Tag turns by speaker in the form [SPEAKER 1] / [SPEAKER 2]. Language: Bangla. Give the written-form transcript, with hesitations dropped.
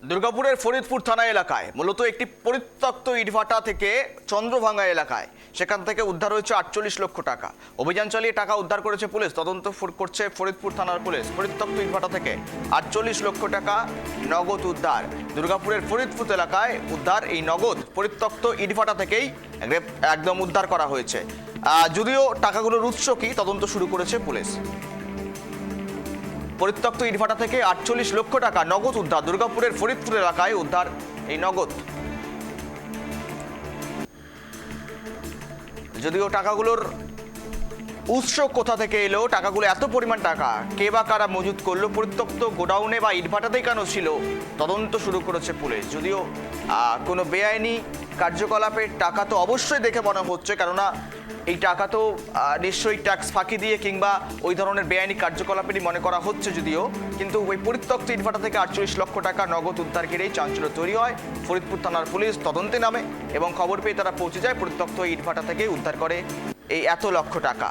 [SPEAKER 1] দুর্গাপুরের ফরিদপুর থানা এলাকায় মূলত একটি পরিত্যক্ত ইটভাটা থেকে চন্দ্রভাঙ্গা এলাকায় সেখান থেকে উদ্ধার হয়েছে 48 লক্ষ টাকা। অভিযান চালিয়ে টাকা উদ্ধার করেছে পুলিশ। তদন্ত করছে ফরিদপুর থানার পুলিশ। পরিত্যক্ত ইটভাটা থেকে 48 লক্ষ টাকা নগদ উদ্ধার। দুর্গাপুরের ফরিদপুর এলাকায় উদ্ধার এই নগদ পরিত্যক্ত ইটভাটা থেকেই একদম উদ্ধার করা হয়েছে। যদিও টাকাগুলোর উৎস কি তদন্ত শুরু করেছে পুলিশ। পরিত্যক্ত ইটভাটা থেকে 48 লক্ষ টাকা নগদ উদ্ধার। দুর্গাপুরের ফরিদপুর এলাকায় উদ্ধার এই নগদ। যদিও টাকাগুলোর উৎস কোথা থেকে এলো, টাকাগুলো এত পরিমাণ টাকা কে বা কারা মজুত করলো, পরিত্যক্ত গোডাউনে বা ইটভাটাতেই কেন ছিল, তদন্ত শুরু করেছে পুলিশ। যদিও কোনো বেআইনি কার্যকলাপের টাকা তো অবশ্যই দেখে মনে হচ্ছে, কেননা এই টাকা তো নিশ্চয়ই ট্যাক্স ফাঁকি দিয়ে কিংবা ওই ধরনের বেআইনি কার্যকলাপেরই মনে করা হচ্ছে। যদিও কিন্তু ওই পরিত্যক্ত ইটভাটা থেকে 48 লক্ষ টাকা নগদ উদ্ধার ঘিরেই চাঞ্চল্য তৈরি হয়। ফরিদপুর থানার পুলিশ তদন্তে নামে এবং খবর পেয়ে তারা পৌঁছে যায় পরিত্যক্ত ইটভাটা থেকে উদ্ধার করে এই এত লক্ষ টাকা।